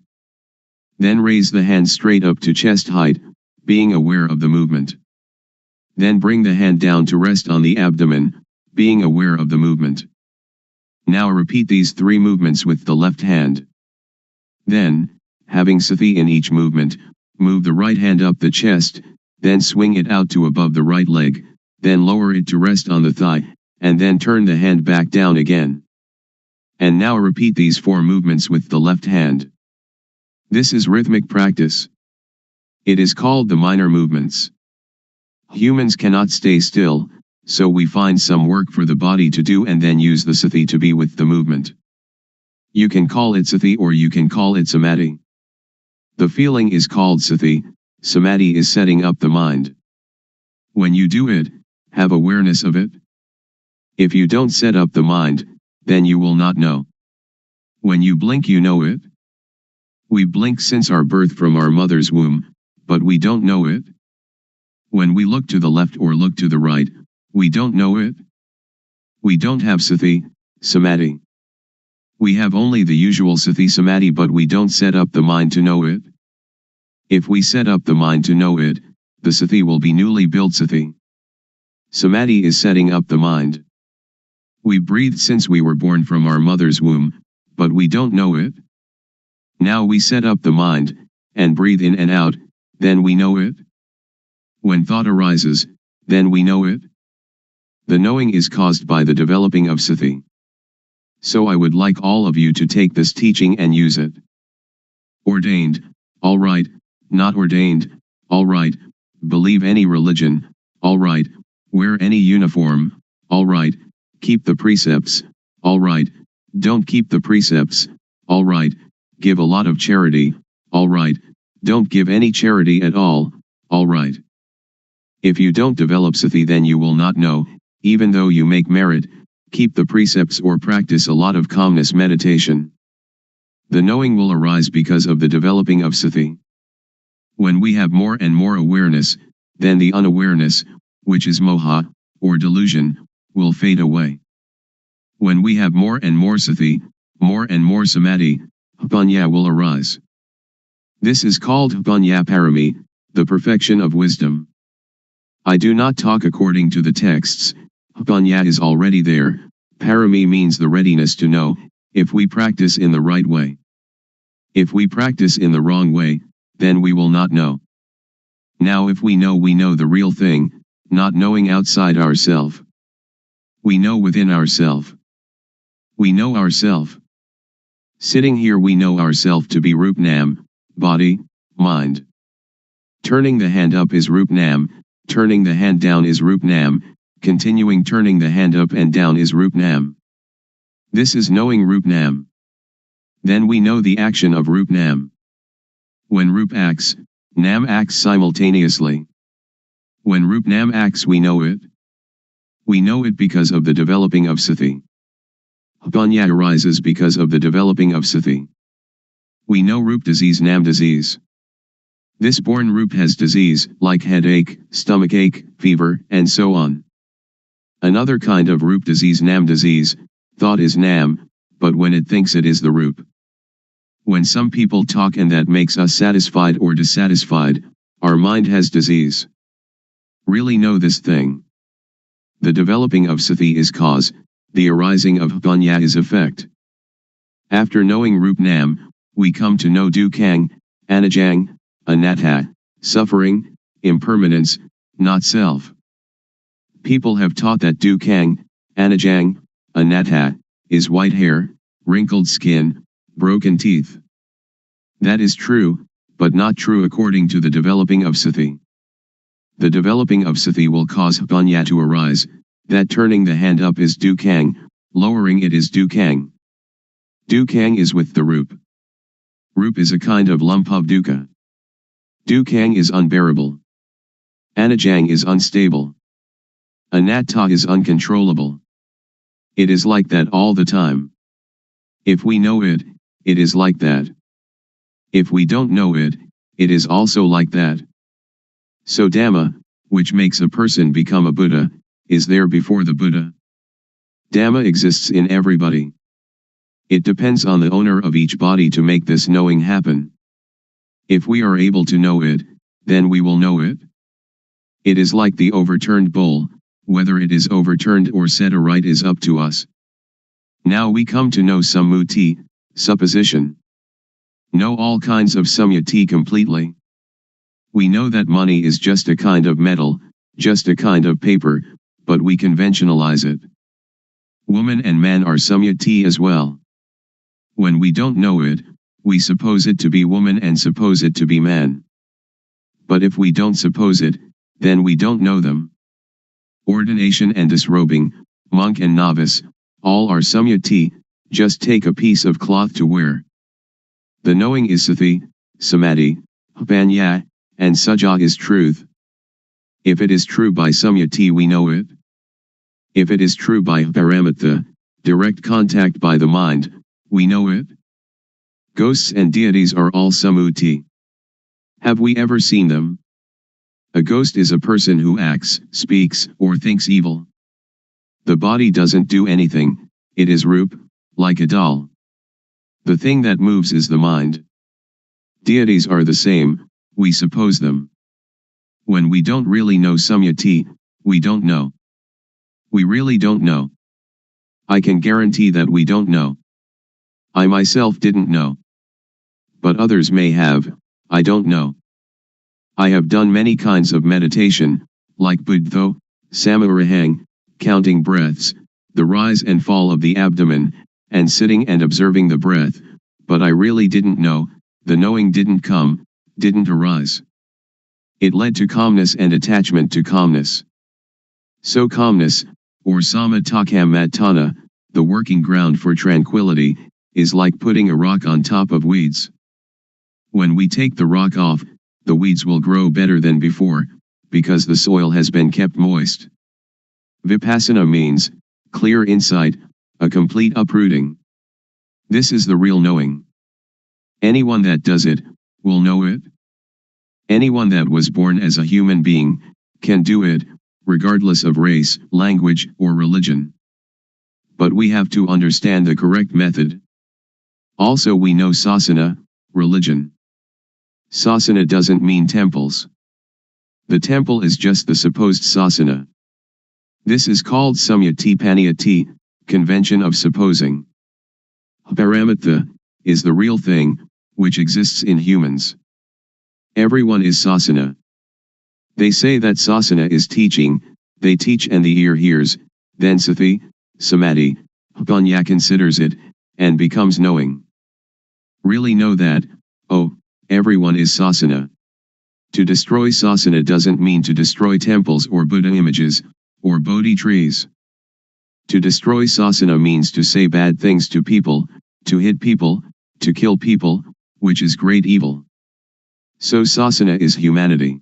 Then raise the hand straight up to chest height, being aware of the movement. Then bring the hand down to rest on the abdomen, being aware of the movement. Now repeat these three movements with the left hand. Then, having sati in each movement, move the right hand up the chest, then swing it out to above the right leg, then lower it to rest on the thigh, and then turn the hand back down again. And now repeat these four movements with the left hand. This is rhythmic practice. It is called the minor movements. Humans cannot stay still, so we find some work for the body to do and then use the sati to be with the movement. You can call it sati or you can call it samadhi. The feeling is called sati, samadhi is setting up the mind. When you do it, have awareness of it. If you don't set up the mind, then you will not know. When you blink you know it. We blink since our birth from our mother's womb, but we don't know it. When we look to the left or look to the right, we don't know it. We don't have sati, samadhi. We have only the usual sati samadhi but we don't set up the mind to know it. If we set up the mind to know it, the Sati will be newly built Sati. Samadhi is setting up the mind. We breathed since we were born from our mother's womb, but we don't know it. Now we set up the mind, and breathe in and out, then we know it. When thought arises, then we know it. The knowing is caused by the developing of Sati. So I would like all of you to take this teaching and use it. Ordained, all right, not ordained, all right, believe any religion, all right, wear any uniform, all right, keep the precepts, all right, don't keep the precepts, all right, give a lot of charity, all right, don't give any charity at all right. If you don't develop Sati, then you will not know, even though you make merit, keep the precepts or practice a lot of calmness meditation. The knowing will arise because of the developing of Sati. When we have more and more awareness, then the unawareness, which is moha, or delusion, will fade away. When we have more and more Sati, more and more Samadhi, Panya will arise. This is called Panya Parami, the perfection of wisdom. I do not talk according to the texts. Panya is already there. Parami means the readiness to know, if we practice in the right way. If we practice in the wrong way, then we will not know. Now if we know the real thing, not knowing outside ourself. We know within ourself. We know ourself. Sitting here we know ourself to be Rupnam, body, mind. Turning the hand up is Rupnam, turning the hand down is Rupnam, continuing turning the hand up and down is Rupnam. This is knowing Rupnam. Then we know the action of Rupnam. When Rup acts, Nam acts simultaneously. When Rupnam acts we know it. We know it because of the developing of Sati. Panya arises because of the developing of Sati. We know Rup disease, Nam disease. This born Rup has disease, like headache, stomachache, fever, and so on. Another kind of Rup disease, Nam disease, thought is Nam, but when it thinks it is the Rup. When some people talk and that makes us satisfied or dissatisfied, our mind has disease. Really know this thing. The developing of Sati is cause, the arising of Panya is effect. After knowing Rupnam, we come to know Dukang, Anajang, Anatta, suffering, impermanence, not self. People have taught that Dukang, Anajang, Anatta, is white hair, wrinkled skin, broken teeth. That is true, but not true according to the developing of Sati. The developing of Sati will cause Panya to arise, that turning the hand up is Dukang, lowering it is Dukang. Dukang is with the Rup. Rup is a kind of lump of dukkha. Dukang is unbearable. Anajang is unstable. Anatta is uncontrollable. It is like that all the time. If we know it, it is like that. If we don't know it, it is also like that. So Dhamma, which makes a person become a Buddha, is there before the Buddha. Dhamma exists in everybody. It depends on the owner of each body to make this knowing happen. If we are able to know it, then we will know it. It is like the overturned bowl, whether it is overturned or set aright is up to us. Now we come to know sammuti, supposition. Know all kinds of samyati completely. We know that money is just a kind of metal, just a kind of paper, but we conventionalize it. Woman and man are samyati as well. When we don't know it, we suppose it to be woman and suppose it to be man. But if we don't suppose it, then we don't know them. Ordination and disrobing, monk and novice, all are samyati, just take a piece of cloth to wear. The knowing is Sati, Samadhi, Panya, and Saja is truth. If it is true by samyati we know it. If it is true by paramatha, direct contact by the mind, we know it. Ghosts and deities are all sammuti. Have we ever seen them? A ghost is a person who acts, speaks, or thinks evil. The body doesn't do anything, it is Rup, like a doll. The thing that moves is the mind. Deities are the same, we suppose them. When we don't really know Samyati, we don't know. We really don't know. I can guarantee that we don't know. I myself didn't know. But others may have, I don't know. I have done many kinds of meditation, like Buddho, Samarahang, counting breaths, the rise and fall of the abdomen, and sitting and observing the breath, but I really didn't know, the knowing didn't come, didn't arise. It led to calmness and attachment to calmness. So calmness, or samatthana, the working ground for tranquility, is like putting a rock on top of weeds. When we take the rock off, the weeds will grow better than before, because the soil has been kept moist. Vipassana means clear insight, a complete uprooting. This is the real knowing. Anyone that does it, will know it. Anyone that was born as a human being, can do it, regardless of race, language, or religion. But we have to understand the correct method. Also we know sasana, religion. Sasana doesn't mean temples. The temple is just the supposed sasana. This is called samyati paniyati, convention of supposing. Paramatha is the real thing, which exists in humans. Everyone is sasana. They say that sasana is teaching, they teach and the ear hears, then sati, samadhi, panya considers it, and becomes knowing. Really know that, oh, everyone is sasana. To destroy sasana doesn't mean to destroy temples or Buddha images, or Bodhi trees. To destroy sasana means to say bad things to people, to hit people, to kill people, which is great evil. So sasana is humanity.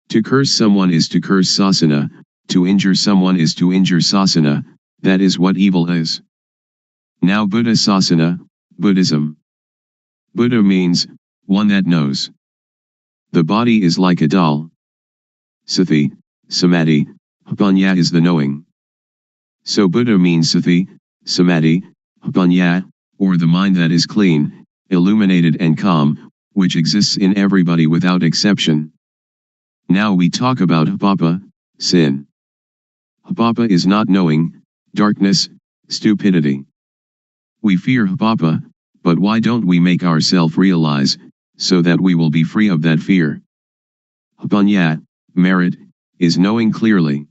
To curse someone is to curse sasana, to injure someone is to injure sasana, that is what evil is. Now Buddha sasana, Buddhism. Buddha means, one that knows. The body is like a doll. Sati, samadhi, panya is the knowing. So Buddha means sati, samadhi, panya, or the mind that is clean, illuminated and calm, which exists in everybody without exception. Now we talk about papa, sin. Papa is not knowing, darkness, stupidity. We fear papa, but why don't we make ourselves realize, so that we will be free of that fear? Panya, merit, is knowing clearly.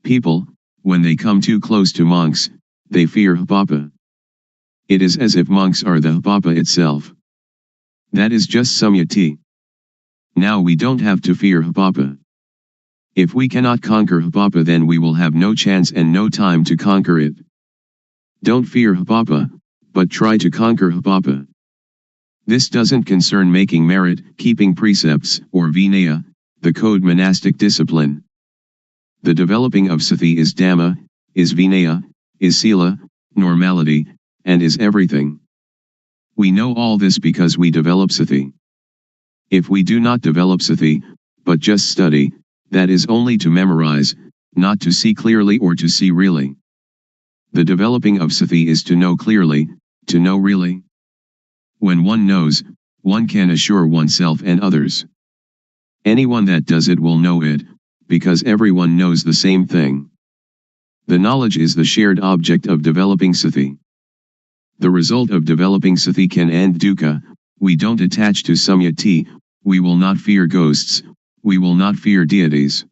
People, when they come too close to monks, they fear papa. It is as if monks are the papa itself. That is just samyati. Now we don't have to fear papa. If we cannot conquer papa, then we will have no chance and no time to conquer it. Don't fear papa, but try to conquer papa. This doesn't concern making merit, keeping precepts, or vinaya, the code monastic discipline. The developing of sati is dhamma, is vinaya, is sila, normality, and is everything. We know all this because we develop sati. If we do not develop sati, but just study, that is only to memorize, not to see clearly or to see really. The developing of sati is to know clearly, to know really. When one knows, one can assure oneself and others. Anyone that does it will know it, because everyone knows the same thing. The knowledge is the shared object of developing sati. The result of developing sati can end dukkha. We don't attach to samyati, we will not fear ghosts, we will not fear deities.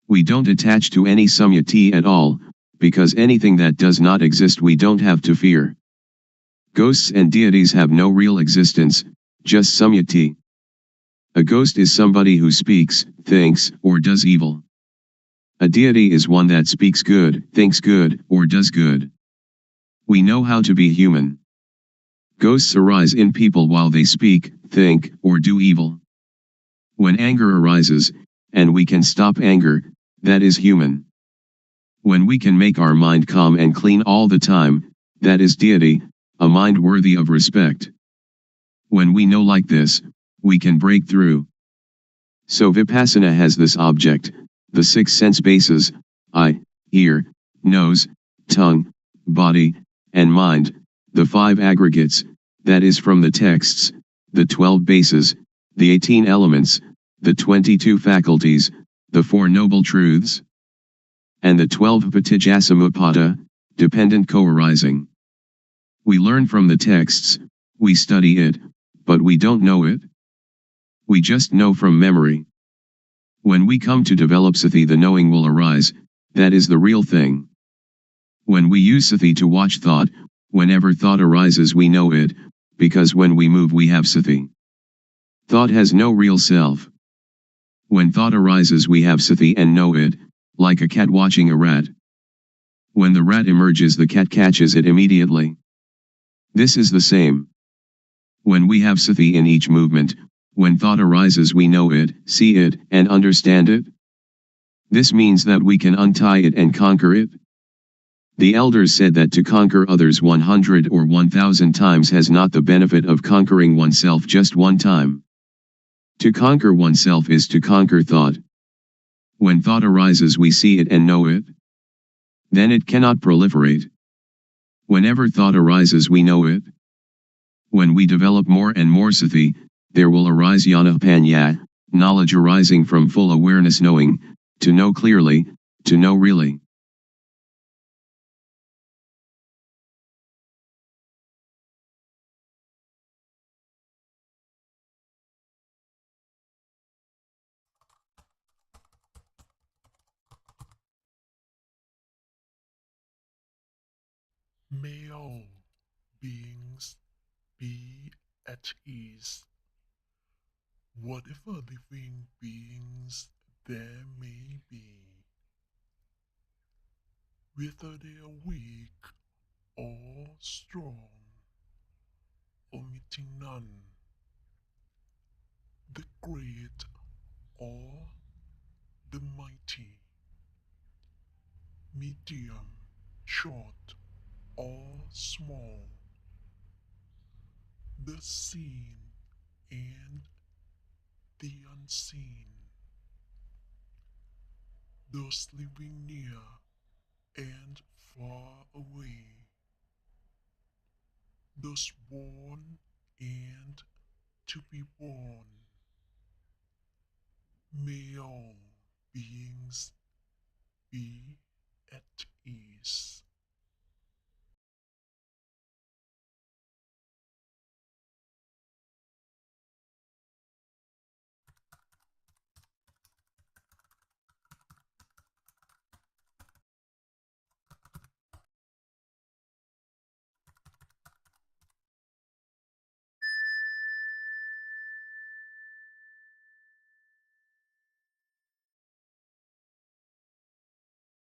We don't attach to any samyati at all, because anything that does not exist we don't have to fear. Ghosts and deities have no real existence, just samyati. A ghost is somebody who speaks, thinks, or does evil. A deity is one that speaks good, thinks good, or does good. We know how to be human. Ghosts arise in people while they speak, think, or do evil. When anger arises, and we can stop anger, that is human. When we can make our mind calm and clean all the time, that is deity, a mind worthy of respect. When we know like this, we can break through. So Vipassana has this object, the 6 sense bases, eye, ear, nose, tongue, body, and mind, the 5 aggregates, that is from the texts, the 12 bases, the 18 elements, the 22 faculties, the Four Noble Truths, and the 12 Patijjasamuppada, dependent co-arising. We learn from the texts, we study it, but we don't know it. We just know from memory. When we come to develop sati, the knowing will arise, that is the real thing. When we use sati to watch thought, whenever thought arises we know it, because when we move we have sati. Thought has no real self. When thought arises we have sati and know it, like a cat watching a rat. When the rat emerges the cat catches it immediately. This is the same. When we have sati in each movement, when thought arises we know it, see it, and understand it. This means that we can untie it and conquer it. The elders said that to conquer others 100 or 1000 times has not the benefit of conquering oneself just one time. To conquer oneself is to conquer thought. When thought arises we see it and know it. Then it cannot proliferate. Whenever thought arises we know it. When we develop more and more sati, there will arise jnana-panya, knowledge arising from full awareness, knowing, to know clearly, to know really. May all beings be at ease, whatever living beings there may be, whether they are weak or strong, omitting none, the great or the mighty, medium, short or small, the seen and the unseen, those living near and far away, those born and to be born. May all beings be at